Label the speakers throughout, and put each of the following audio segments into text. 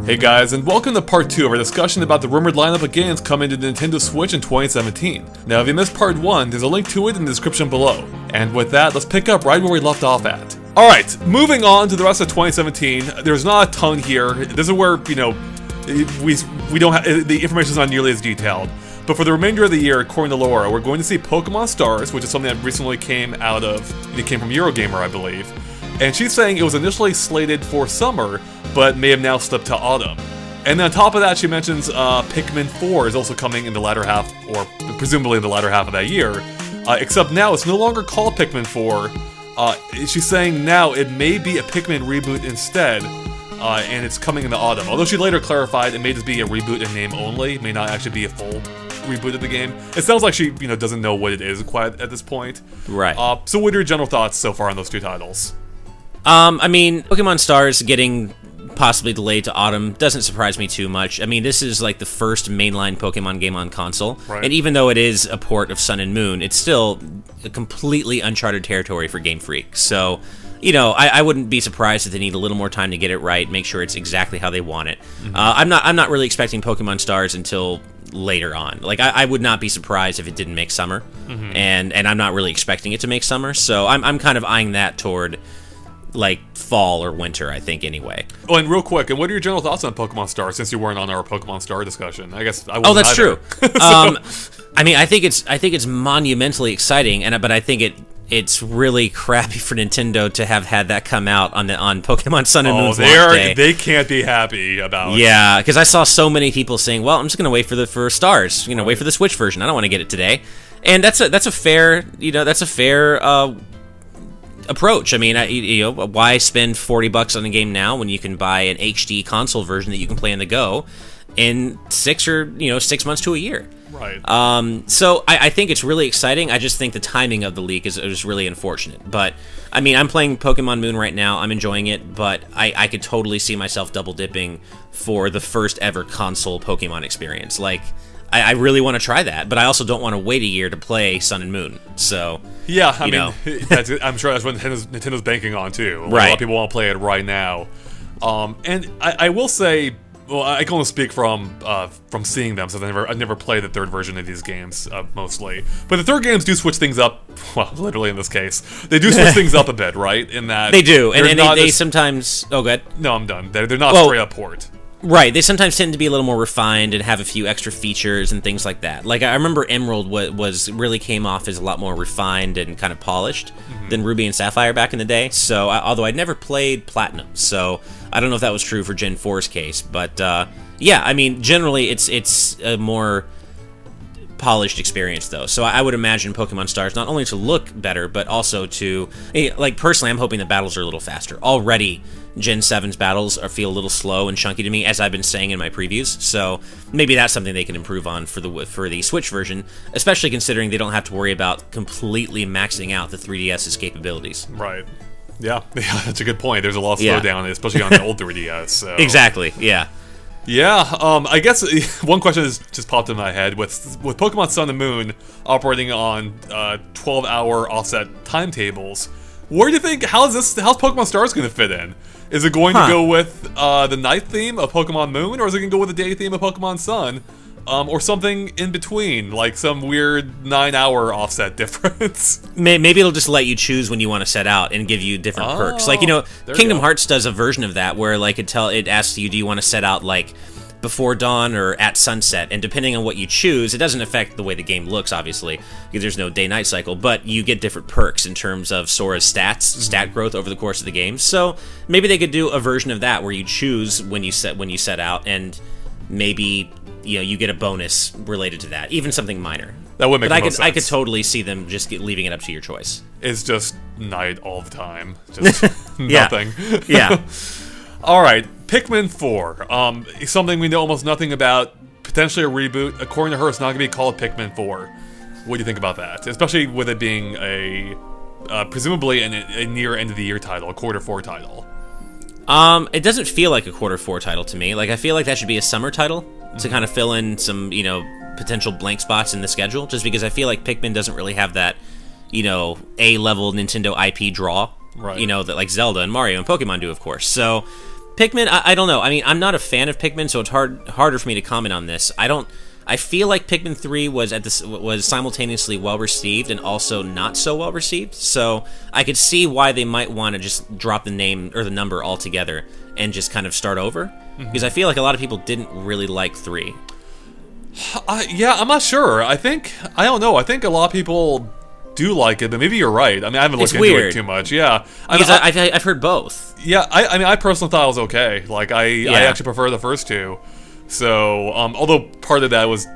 Speaker 1: Hey guys, and welcome to part 2 of our discussion about the rumored lineup of games coming to the Nintendo Switch in 2017. Now if you missed part 1, there's a link to it in the description below. And with that, let's pick up right where we left off at. Alright, moving on to the rest of 2017, there's not a ton here. This is where, we don't have, the information's not nearly as detailed. But for the remainder of the year, according to Laura, we're going to see Pokémon Stars, which is something that recently came from Eurogamer, I believe. And she's saying it was initially slated for summer, but may have now slipped to autumn. And then on top of that, she mentions Pikmin 4 is also coming in the latter half, or presumably in the latter half of that year. Except now it's no longer called Pikmin 4. She's saying now it may be a Pikmin reboot instead, and it's coming in the autumn. Although she later clarified it may just be a reboot in name only, it may not actually be a full reboot of the game. It sounds like she, doesn't know what it is quite at this point.
Speaker 2: Right.
Speaker 1: So what are your general thoughts so far on those two titles?
Speaker 2: I mean, Pokemon Stars getting possibly delayed to autumn doesn't surprise me too much. I mean, this is like the first mainline Pokemon game on console,
Speaker 1: right.
Speaker 2: And even though it is a port of Sun and Moon, it's still a completely uncharted territory for Game Freak. So, I wouldn't be surprised if they need a little more time to get it right, make sure it's exactly how they want it. Mm-hmm. I'm not really expecting Pokemon Stars until later on. Like, I would not be surprised if it didn't make summer, mm-hmm. and I'm not really expecting it to make summer, so I'm kind of eyeing that toward like fall or winter, I think, anyway.
Speaker 1: Oh, and real quick, and what are your general thoughts on Pokemon Star, since you weren't on our Pokemon Star discussion? I guess I wasn't.
Speaker 2: Oh, that's
Speaker 1: either.
Speaker 2: True. I mean, I think it's monumentally exciting, but I think it's really crappy for Nintendo to have had that come out on Pokemon Sun and Moon's launch day.
Speaker 1: They can't be happy about.
Speaker 2: Yeah, because I saw so many people saying, "Well, I'm just gonna wait for Stars. Wait for the Switch version. I don't want to get it today." And that's a fair approach. I mean, why spend $40 on a game now when you can buy an HD console version that you can play on the go in 6 months to a year?
Speaker 1: Right.
Speaker 2: So I think it's really exciting. I just think the timing of the leak is really unfortunate. But I mean, I'm playing Pokemon Moon right now. I'm enjoying it, but I could totally see myself double dipping for the first ever console Pokemon experience. Like, I really want to try that, but I also don't want to wait a year to play Sun and Moon. So
Speaker 1: yeah, I mean, I'm sure that's what Nintendo's banking on too.
Speaker 2: Right.
Speaker 1: A lot of people want to play it right now. And I will say, well, I can only speak from seeing them, so I've never played the third version of these games mostly. But the third games do switch things up. Well, literally in this case, they do switch things up a bit, right? In that
Speaker 2: they do, and they sometimes. Oh, good.
Speaker 1: No, I'm done. They're not straight up port.
Speaker 2: Right, they sometimes tend to be a little more refined and have a few extra features and things like that. Like, I remember Emerald really came off as a lot more refined and kind of polished than Ruby and Sapphire back in the day. So, although I'd never played Platinum, so I don't know if that was true for Gen 4's case. But, yeah, I mean, generally, it's a more polished experience, though. So I would imagine Pokemon Stars not only to look better, but also to, like, personally, I'm hoping the battles are a little faster. Already, Gen 7's battles feel a little slow and chunky to me, as I've been saying in my previews. So maybe that's something they can improve on for the Switch version, especially considering they don't have to worry about completely maxing out the 3DS's capabilities.
Speaker 1: Right. Yeah, that's a good point. There's a lot of slowdown, especially on the old 3DS. So.
Speaker 2: Exactly. Yeah.
Speaker 1: Yeah, I guess one question has just popped in my head. With Pokemon Sun and Moon operating on 12-hour offset timetables, where do you think, how's Pokemon Stars going to fit in? Is it going to go with the night theme of Pokemon Moon, or is it going to go with the day theme of Pokemon Sun? Or something in between, like some weird 9-hour offset difference.
Speaker 2: Maybe it'll just let you choose when you want to set out and give you different perks. Like, Kingdom Hearts does a version of that where, like, it asks you, do you want to set out, like, before dawn or at sunset? And depending on what you choose, it doesn't affect the way the game looks, obviously, because there's no day-night cycle, but you get different perks in terms of Sora's stat growth over the course of the game. So maybe they could do a version of that where you choose when you set out, and maybe you get a bonus related to that, even something minor.
Speaker 1: That would make sense.
Speaker 2: I could totally see them just leaving it up to your choice.
Speaker 1: It's just night all the time, just nothing.
Speaker 2: Yeah.
Speaker 1: All right, Pikmin 4. Something we know almost nothing about. Potentially a reboot. According to her, it's not going to be called Pikmin 4. What do you think about that? Especially with it being presumably a near end of the year title, a quarter 4 title.
Speaker 2: It doesn't feel like a quarter 4 title to me. Like, I feel like that should be a summer title to kind of fill in some, potential blank spots in the schedule, just because I feel like Pikmin doesn't really have that, A-level Nintendo IP draw,
Speaker 1: right.
Speaker 2: That like Zelda and Mario and Pokemon do, of course. So Pikmin, I don't know. I mean, I'm not a fan of Pikmin, so it's harder for me to comment on this. I feel like Pikmin 3 was simultaneously well received and also not so well received. So I could see why they might want to just drop the name or the number altogether and just kind of start over. Because I feel like a lot of people didn't really like 3.
Speaker 1: Yeah, I'm not sure. I don't know. I think a lot of people do like it, but maybe you're right. I mean, I haven't looked into it too much. Yeah,
Speaker 2: because I've heard both.
Speaker 1: Yeah, I mean, I personally thought it was okay. Like, I actually prefer the first two. So, although part of that was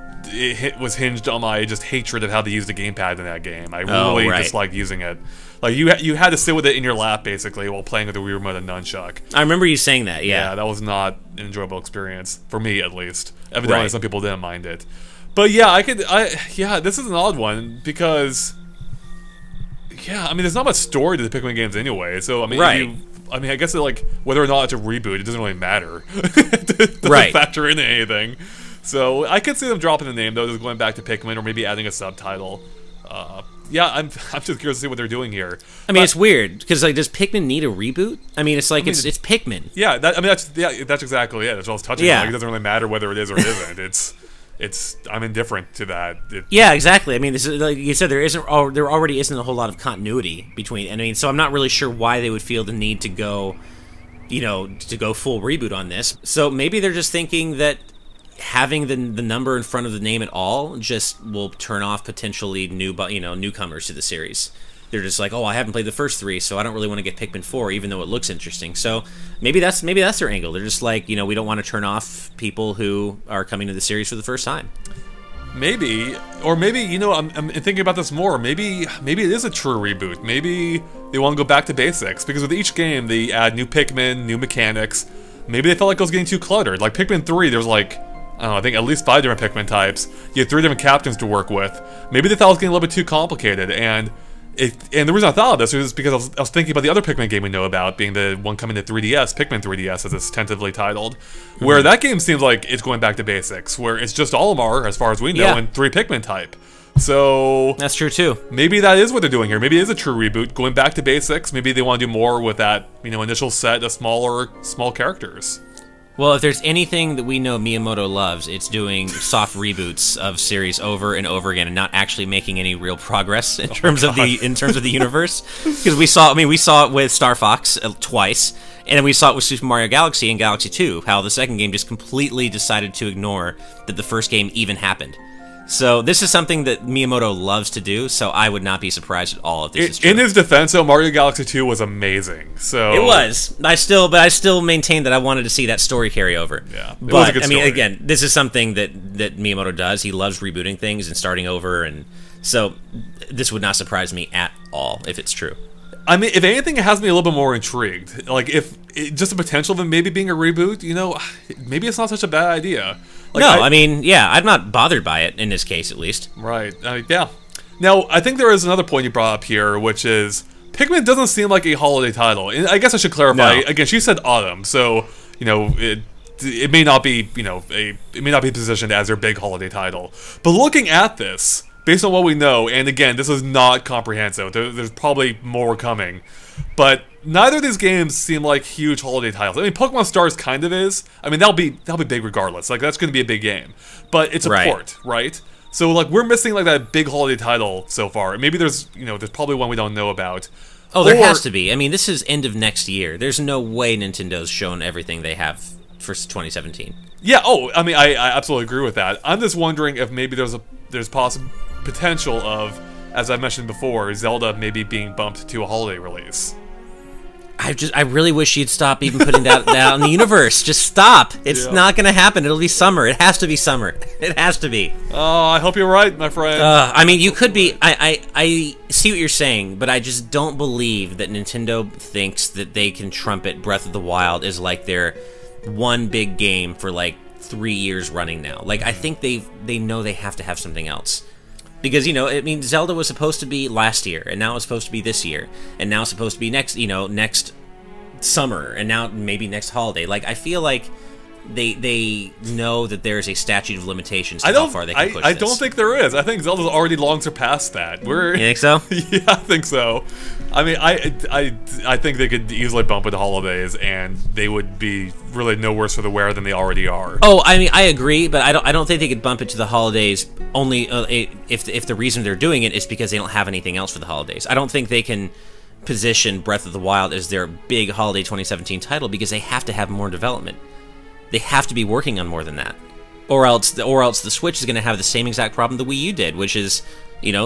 Speaker 1: hinged on my just hatred of how they used the gamepad in that game. I really disliked using it. Like, you had to sit with it in your lap, basically, while playing with the Wii Remote and Nunchuck.
Speaker 2: I remember you saying that, yeah.
Speaker 1: Yeah, that was not an enjoyable experience, for me at least. Evidently, some people didn't mind it. But yeah, this is an odd one, because... Yeah, I mean, there's not much story to the Pikmin games anyway, so, I mean, I guess, like, whether or not it's a reboot, it doesn't really matter. It doesn't factor into anything. So, I could see them dropping the name, though, just going back to Pikmin, or maybe adding a subtitle. Yeah, I'm just curious to see what they're doing here. I
Speaker 2: mean, it's weird, because, like, does Pikmin need a reboot? I mean, it's like, it's Pikmin.
Speaker 1: Yeah, that's exactly it. That's what I was touching on. Like, it doesn't really matter whether it is or it isn't. I'm indifferent to that.
Speaker 2: Yeah, exactly. I mean, this is, like you said, there already isn't a whole lot of continuity between. I mean, so I'm not really sure why they would feel the need to go, full reboot on this. So maybe they're just thinking that having the number in front of the name at all just will turn off potentially newcomers to the series. They're just like, oh, I haven't played the first 3, so I don't really want to get Pikmin 4, even though it looks interesting. So maybe that's their angle. They're just like, we don't want to turn off people who are coming to the series for the first time.
Speaker 1: Maybe, or maybe, I'm thinking about this more. Maybe it is a true reboot. Maybe they want to go back to basics, because with each game they add new Pikmin, new mechanics. Maybe they felt like it was getting too cluttered. Like Pikmin 3, there's like, I don't know, I think at least 5 different Pikmin types. You had 3 different captains to work with. Maybe they thought it was getting a little bit too complicated, and the reason I thought of this was because I was thinking about the other Pikmin game we know about, being the one coming to 3DS, Pikmin 3DS, as it's tentatively titled, where that game seems like it's going back to basics, where it's just Olimar, as far as we know, and 3 Pikmin type. So...
Speaker 2: That's true, too.
Speaker 1: Maybe that is what they're doing here. Maybe it is a true reboot, going back to basics. Maybe they want to do more with that, initial set of small characters.
Speaker 2: Well, if there's anything that we know Miyamoto loves, it's doing soft reboots of series over and over again, and not actually making any real progress in terms of the universe. Because we saw it with Star Fox twice, and then we saw it with Super Mario Galaxy and Galaxy 2. How the second game just completely decided to ignore that the first game even happened. So this is something that Miyamoto loves to do, so I would not be surprised at all if this is true.
Speaker 1: In his defense, though, Mario Galaxy 2 was amazing. So
Speaker 2: it was. I still maintain that I wanted to see that story carry over.
Speaker 1: Yeah,
Speaker 2: it was a good story. I mean, again, this is something that Miyamoto does. He loves rebooting things and starting over, and so this would not surprise me at all if it's true.
Speaker 1: I mean, if anything, it has me a little bit more intrigued. Like, just the potential of it maybe being a reboot, maybe it's not such a bad idea. Like,
Speaker 2: I mean, yeah, I'm not bothered by it, in this case, at least.
Speaker 1: Right, yeah. Now, I think there is another point you brought up here, which is, Pikmin doesn't seem like a holiday title. And I guess I should clarify, again, she said autumn, so, it may not be, it may not be positioned as their big holiday title. But looking at this, based on what we know, and again, this is not comprehensive, there's probably more coming, but neither of these games seem like huge holiday titles. I mean, Pokemon Stars kind of is. I mean, that'll be big regardless. Like, that's going to be a big game, but it's a port, right? So, like, we're missing like that big holiday title so far. Maybe there's probably one we don't know about.
Speaker 2: Oh, there has to be. I mean, this is end of next year. There's no way Nintendo's shown everything they have for 2017.
Speaker 1: Yeah. Oh, I mean, I absolutely agree with that. I'm just wondering if maybe there's possible potential of, as I mentioned before, Zelda maybe being bumped to a holiday release.
Speaker 2: I really wish you'd stop even putting that out in the universe. Just stop. It's not going to happen. It'll be summer. It has to be summer. It has to be.
Speaker 1: Oh, I hope you're right, my friend.
Speaker 2: I mean, you could be. I see what you're saying, but I just don't believe that Nintendo thinks that they can trumpet Breath of the Wild as like their one big game for like 3 years running now. Like, I think they know they have to have something else. Because, I mean, Zelda was supposed to be last year, and now it's supposed to be this year, and now it's supposed to be next summer, and now maybe next holiday. Like, I feel like they know that there's a statute of limitations to how far they can push
Speaker 1: I don't think there is. I think Zelda's already long surpassed that.
Speaker 2: You think so?
Speaker 1: Yeah, I think so. I mean, I think they could easily bump it to holidays, and they would be really no worse for the wear than they already are.
Speaker 2: Oh, I mean, I agree, but I don't think they could bump it to the holidays only if the reason they're doing it is because they don't have anything else for the holidays. I don't think they can position Breath of the Wild as their big holiday 2017 title because they have to have more development. They have to be working on more than that, or else the Switch is going to have the same exact problem the Wii U did, which is,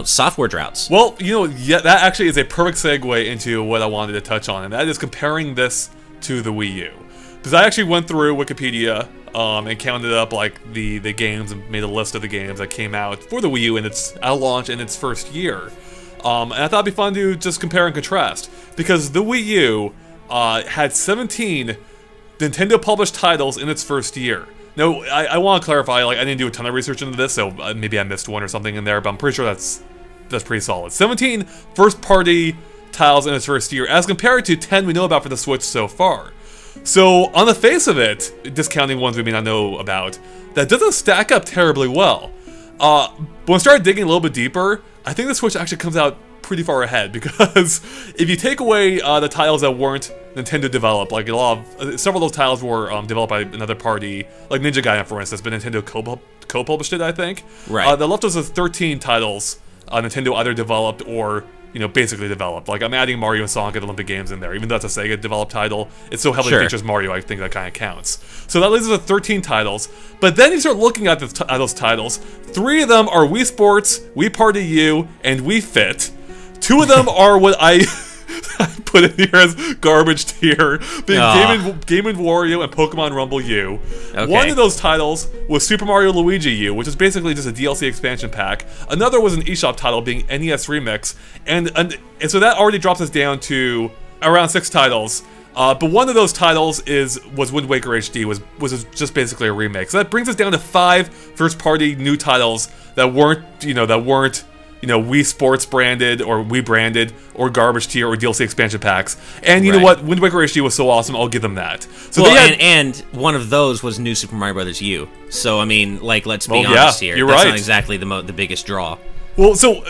Speaker 2: software droughts.
Speaker 1: Well, yeah, that actually is a perfect segue into what I wanted to touch on, and that is comparing this to the Wii U. Because I actually went through Wikipedia and counted up like the games and made a list of the games that came out for the Wii U at launch in its first year. And I thought it'd be fun to just compare and contrast, because the Wii U had 17 Nintendo-published titles in its first year. Now, I want to clarify, like, I didn't do a ton of research into this, so maybe I missed one or something in there, but I'm pretty sure that's pretty solid. 17 first-party titles in its first year, as compared to 10 we know about for the Switch so far. So, on the face of it, discounting ones we may not know about, that doesn't stack up terribly well. But when I started digging a little bit deeper, I think the Switch actually comes out pretty far ahead, because if you take away the titles that weren't Nintendo developed, like several of those titles were developed by another party, like Ninja Gaiden, for instance, but Nintendo co-published it, I think.
Speaker 2: Right.
Speaker 1: That left us with 13 titles Nintendo either developed or basically developed. Like, I'm adding Mario and Sonic at Olympic Games in there, even though that's a Sega developed title. It so heavily features Mario, I think that kind of counts. So that leaves us with 13 titles. But then you start looking at those titles. 3 of them are Wii Sports, Wii Party U, and Wii Fit. 2 of them are what I put in here as garbage tier, being Game & Wario and Pokemon Rumble U. Okay. One of those titles was Super Mario Luigi U, which is basically just a DLC expansion pack. Another was an eShop title, being NES Remix, and so that already drops us down to around 6 titles. But one of those titles was Wind Waker HD, was just basically a remake. So that brings us down to 5 first-party new titles that weren't Wii Sports branded or Wii branded or garbage tier or DLC expansion packs. And you know what? Wind Waker HD was so awesome, I'll give them that. So
Speaker 2: and one of those was New Super Mario Bros. U. So I mean, like, let's be honest here. That's not exactly the biggest draw.
Speaker 1: Well, so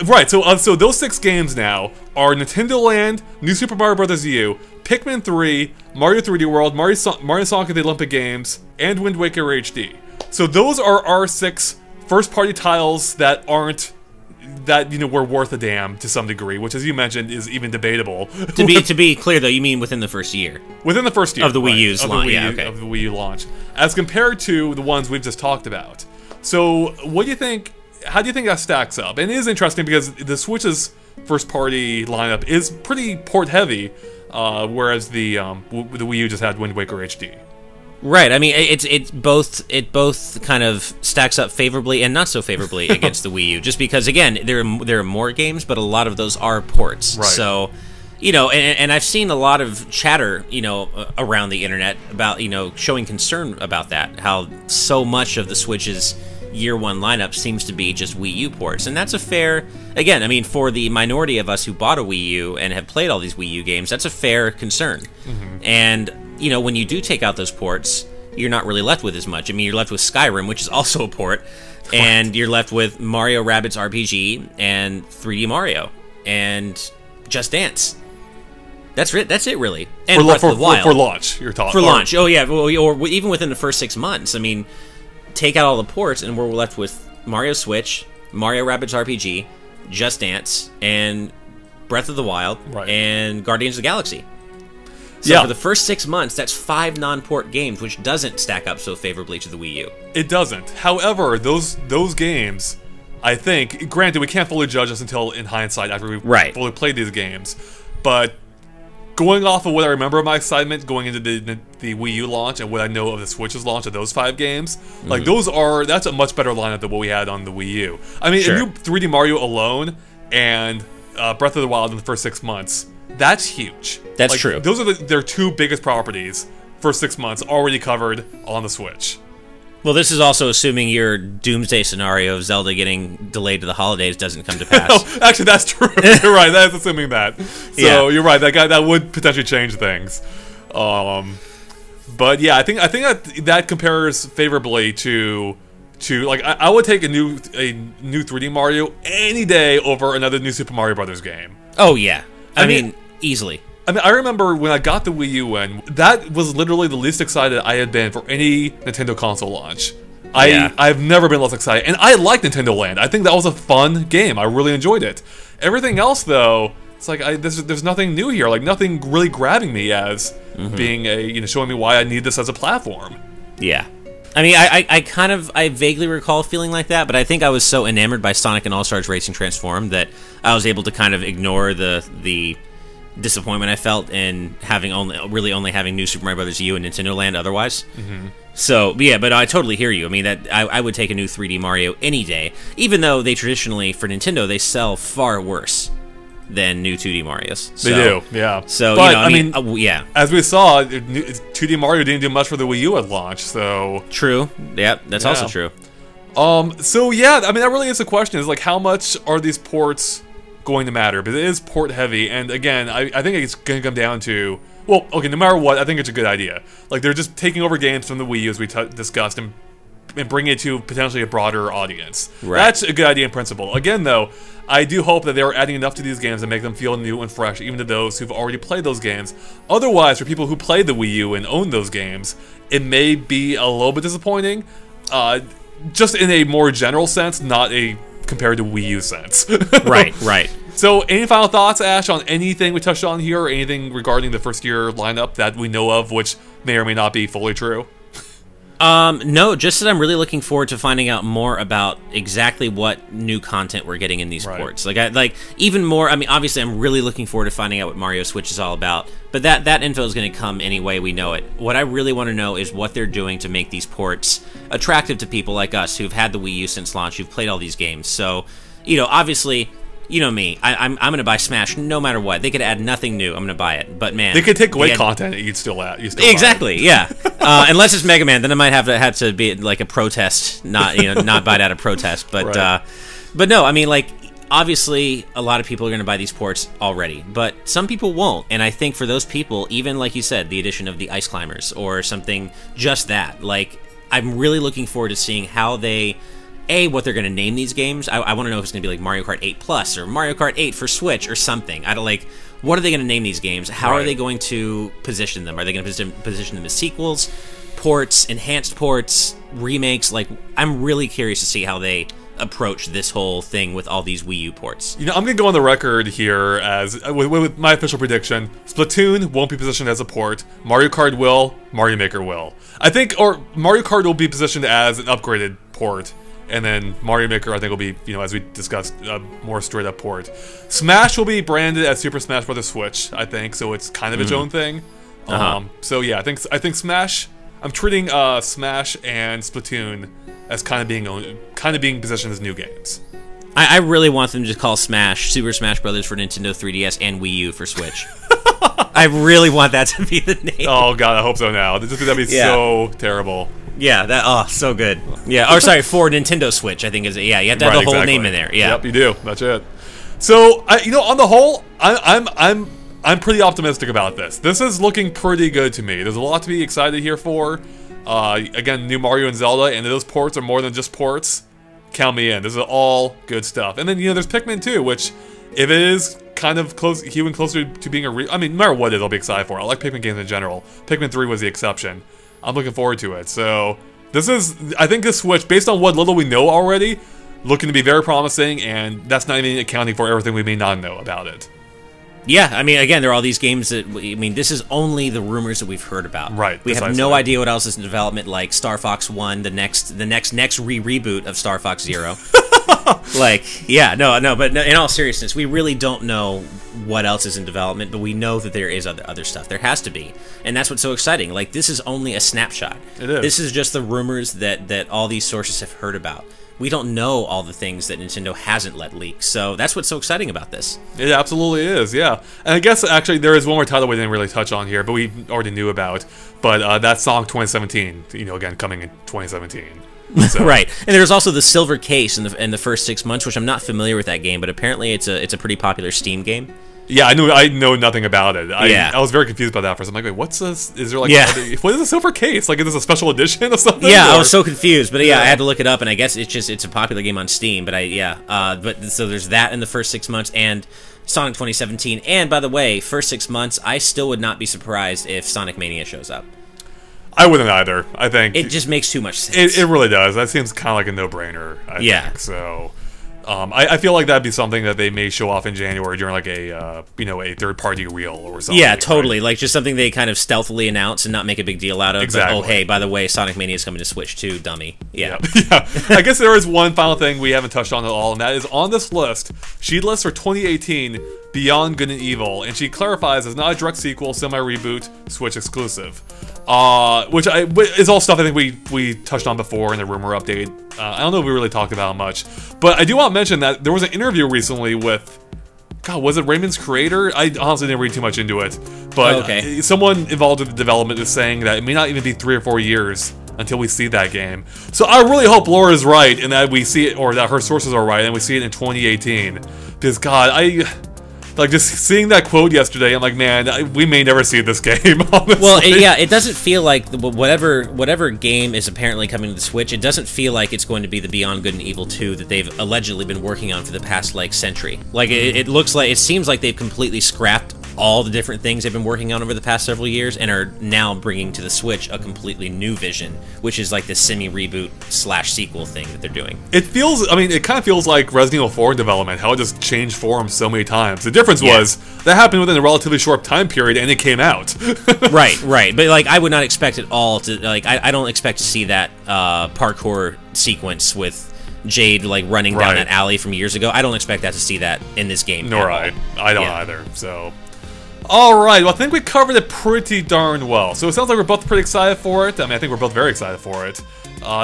Speaker 1: those 6 games now are Nintendo Land, New Super Mario Bros. U, Pikmin 3, Mario 3D World, Mario Sonic at the Olympic Games, and Wind Waker HD. So those are our 6 first-party titles that were worth a damn to some degree, which, as you mentioned, is even debatable.
Speaker 2: To be clear, though, you mean within the first year?
Speaker 1: Within the first year
Speaker 2: of the Wii U's launch,
Speaker 1: of the Wii U launch, as compared to the ones we've just talked about. So, what do you think? How do you think that stacks up? And it is interesting because the Switch's first-party lineup is pretty port-heavy, whereas the Wii U just had Wind Waker HD.
Speaker 2: Right. I mean, it both kind of stacks up favorably and not so favorably against the Wii U, just because, again, there are more games, but a lot of those are ports.
Speaker 1: Right.
Speaker 2: So, and I've seen a lot of chatter, around the internet about, showing concern about that, how so much of the Switch's year one lineup seems to be just Wii U ports, and that's a fair, again, I mean, for the minority of us who bought a Wii U and have played all these Wii U games, that's a fair concern. Mm-hmm. And when you do take out those ports, you're not really left with as much. I mean, you're left with Skyrim, which is also a port, and you're left with Mario Rabbids RPG and 3D Mario and Just Dance. That's it, really. And Breath of the Wild.
Speaker 1: For launch, you're talking.
Speaker 2: For launch, oh yeah, or even within the first 6 months. I mean, take out all the ports, and we're left with Mario Switch, Mario Rabbids RPG, Just Dance, and Breath of the Wild, and Guardians of the Galaxy. So for the first 6 months, that's 5 non-port games, which doesn't stack up so favorably to the Wii U.
Speaker 1: It doesn't. However, those games, I think, granted, we can't fully judge this until in hindsight after we've fully played these games, but going off of what I remember of my excitement going into the Wii U launch and what I know of the Switch's launch of those 5 games, like that's a much better lineup than what we had on the Wii U. I mean, if you 3D Mario alone and Breath of the Wild in the first 6 months, that's huge.
Speaker 2: That's true.
Speaker 1: Those are their 2 biggest properties for 6 months already covered on the Switch.
Speaker 2: Well, this is also assuming your doomsday scenario of Zelda getting delayed to the holidays doesn't come to pass.
Speaker 1: No, actually, that's true. You're right. That's assuming that. So you're right. That would potentially change things. But yeah, I think that compares favorably to like I would take a new 3D Mario any day over another new Super Mario Brothers game.
Speaker 2: Oh yeah, I mean easily.
Speaker 1: I mean, I remember when I got the Wii U in, that was literally the least excited I had been for any Nintendo console launch. I've never been less excited, and I like Nintendo Land. I think that was a fun game. I really enjoyed it. Everything else, though, it's like there's nothing new here. Like nothing really grabbing me as being showing me why I need this as a platform.
Speaker 2: Yeah. I mean, I vaguely recall feeling like that, but I think I was so enamored by Sonic and All-Stars Racing Transform that I was able to kind of ignore the disappointment I felt in having only having New Super Mario Bros. U and Nintendo Land otherwise. So, yeah, but I totally hear you. I mean, that I would take a new 3D Mario any day, even though they traditionally, for Nintendo, they sell far worse than new 2D Marios. So,
Speaker 1: they do, yeah.
Speaker 2: So,
Speaker 1: but,
Speaker 2: I mean, yeah.
Speaker 1: As we saw, 2D Mario didn't do much for the Wii U at launch, so...
Speaker 2: True. Yeah, that's also true.
Speaker 1: So, yeah, I mean, that really is the question, is, like, how much are these ports going to matter? Because it is port heavy, and again, I think it's going to come down to... Well, okay, no matter what, I think it's a good idea. Like, they're just taking over games from the Wii U, as we discussed, and bringing it to potentially a broader audience. Right. That's a good idea in principle. Again, though, I do hope that they're adding enough to these games to make them feel new and fresh, even to those who've already played those games. Otherwise, for people who played the Wii U and own those games, it may be a little bit disappointing. Just in a more general sense, not a compared to Wii U sense.
Speaker 2: Right.
Speaker 1: So, any final thoughts, Ash, on anything we touched on here, or anything regarding the first-year lineup that we know of, which may or may not be fully true?
Speaker 2: No, just that I'm really looking forward to finding out more about exactly what new content we're getting in these ports. Like, even more, I mean, obviously I'm really looking forward to finding out what Mario Switch is all about, but that info is going to come anyway, we know it. What I really want to know is what they're doing to make these ports attractive to people like us who've had the Wii U since launch, who've played all these games. So, obviously... You know me, I'm going to buy Smash no matter what. They could add nothing new, I'm going to buy it. But man,
Speaker 1: they could take away content and you'd still
Speaker 2: exactly, yeah. Unless it's Mega Man, then it might have to be like a protest, not buy it out of protest. But but no, I mean, like, obviously a lot of people are going to buy these ports already, but some people won't. And I think for those people, even like you said, the addition of the Ice Climbers or something just that, like, I'm really looking forward to seeing how they. What they're going to name these games. I want to know if it's going to be like Mario Kart 8 Plus or Mario Kart 8 for Switch or something. I don't like. What are they going to name these games? How are they going to position them? Are they going to position them as sequels, ports, enhanced ports, remakes? Like, I'm really curious to see how they approach this whole thing with all these Wii U ports.
Speaker 1: I'm going to go on the record here as with my official prediction. Splatoon won't be positioned as a port. Mario Kart will. Mario Maker will. I think, or Mario Kart will be positioned as an upgraded port. And then Mario Maker, I think, will be, as we discussed, a more straight-up port. Smash will be branded as Super Smash Bros. Switch, I think, so it's kind of its own thing. So yeah, I think Smash. I'm treating Smash and Splatoon as kind of being positioned as new games.
Speaker 2: I really want them to call Smash Super Smash Bros. For Nintendo 3DS and Wii U for Switch. I really want that to be the name.
Speaker 1: Oh god, I hope so now. That'd be so terrible.
Speaker 2: Yeah, so good. Yeah, or sorry, for Nintendo Switch, I think is you have to have the whole name in there. Yeah,
Speaker 1: yep, you do. That's it. So, on the whole, I'm pretty optimistic about this. This is looking pretty good to me. There's a lot to be excited here for. Again, new Mario and Zelda, and those ports are more than just ports. Count me in. This is all good stuff. And then there's Pikmin 2, which if it is kind of even closer to being I mean, no matter what it is, I'll be excited for. I like Pikmin games in general. Pikmin 3 was the exception. I'm looking forward to it. So I think this Switch, based on what little we know already, looking to be very promising, and that's not even accounting for everything we may not know about it.
Speaker 2: Yeah, I mean, again, there are all these games that, this is only the rumors that we've heard about.
Speaker 1: Right.
Speaker 2: We have no idea what else is in development, like Star Fox 1, the next reboot of Star Fox Zero. But in all seriousness, we really don't know what else is in development, but we know that there is other stuff. There has to be. And that's what's so exciting. Like, this is only a snapshot.
Speaker 1: It is.
Speaker 2: This is just the rumors that all these sources have heard about. We don't know all the things that Nintendo hasn't let leak, so that's what's so exciting about this. It
Speaker 1: absolutely is, yeah. And I guess, actually, there is one more title we didn't really touch on here, but we already knew about. But that Song 2017, again, coming in 2017. So.
Speaker 2: Right, and there's also the Silver Case in the first 6 months, which I'm not familiar with that game, but apparently it's a pretty popular Steam game.
Speaker 1: Yeah, I know nothing about it.
Speaker 2: Yeah.
Speaker 1: I was very confused by that first. I'm like, wait, what's this? Is there like,
Speaker 2: Yeah.
Speaker 1: what is a silver case? Like, is this a special edition or something?
Speaker 2: Yeah, I
Speaker 1: Or-
Speaker 2: was so confused, but yeah, I had to look it up, and I guess it's a popular game on Steam. But but so there's that in the first 6 months, and Sonic 2017. And by the way, first 6 months, I still would not be surprised if Sonic Mania shows up.
Speaker 1: I wouldn't either. I think
Speaker 2: It just makes too much sense.
Speaker 1: it really does. That seems kind of like a no-brainer. I think. So. I feel like that'd be something that they may show off in January during like a a third-party reel or something.
Speaker 2: Yeah, totally. Like just something they kind of stealthily announce and not make a big deal out of.
Speaker 1: Exactly.
Speaker 2: But, oh, hey, by the way, Sonic Mania is coming to Switch too, dummy. Yeah.
Speaker 1: Yeah. I guess there is one final thing we haven't touched on at all, and that is on this list. She lists for 2018 Beyond Good and Evil, and she clarifies it's not a direct sequel, semi-reboot, Switch exclusive. Which is all stuff I think we touched on before in the rumor update. I don't know if we really talked about it much, but I do want to mention that there was an interview recently with, God, was it Rayman's creator? I honestly didn't read too much into it, but someone involved with the development is saying that it may not even be 3 or 4 years until we see that game. So I really hope Laura's right and that we see it, or that her sources are right, and we see it in 2018. Because God, like, just seeing that quote yesterday, I'm like, man, we may never see this game, honestly.
Speaker 2: Well, it doesn't feel like whatever game is apparently coming to the Switch, it doesn't feel like it's going to be the Beyond Good and Evil 2 that they've allegedly been working on for the past, like, century. Like, it seems like they've completely scrapped all the different things they've been working on over the past several years and are now bringing to the Switch a completely new vision, which is like the semi-reboot / sequel thing that they're doing.
Speaker 1: It kind of feels like Resident Evil 4 development, how it just changed form so many times. The difference was, that happened within a relatively short time period and it came out.
Speaker 2: Right. But, like, I would not expect it all to, like, I don't expect to see that parkour sequence with Jade, like, running down that alley from years ago. I don't expect that to see that in this game.
Speaker 1: Nor I don't either, so... Alright, well, I think we covered it pretty darn well. So it sounds like we're both pretty excited for it. I mean, I think we're both very excited for it.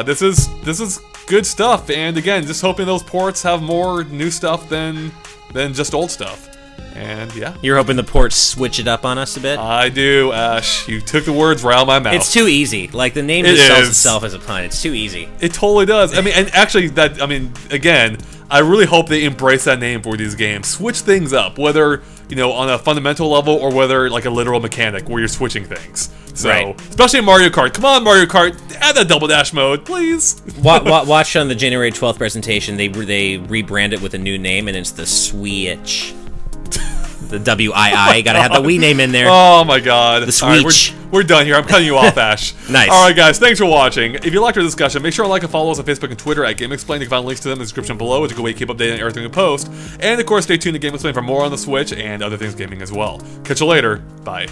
Speaker 1: This is good stuff, and again, just hoping those ports have more new stuff than just old stuff. And yeah.
Speaker 2: You're hoping the ports switch it up on us a bit?
Speaker 1: I do, Ash. You took the words right out of my mouth.
Speaker 2: It's too easy. Like, the name just sells itself as a pun. It's too easy.
Speaker 1: It totally does. I mean, and actually, again, I really hope they embrace that name for these games. Switch things up, whether, on a fundamental level or whether, like, a literal mechanic where you're switching things. So, especially in Mario Kart. Come on, Mario Kart, add that double dash mode, please.
Speaker 2: Watch on the January 12th presentation, they rebrand it with a new name, and it's the Switch. The WII, gotta have the Wii name in there.
Speaker 1: Oh my God.
Speaker 2: The Switch.
Speaker 1: Right, we're done here. I'm cutting you off, Ash.
Speaker 2: Nice.
Speaker 1: Alright guys, thanks for watching. If you liked our discussion, make sure to like and follow us on Facebook and Twitter at GameXplain. You can find links to them in the description below, which is a good way to keep updated on everything we post. And of course, stay tuned to GameXplain for more on the Switch and other things gaming as well. Catch you later. Bye.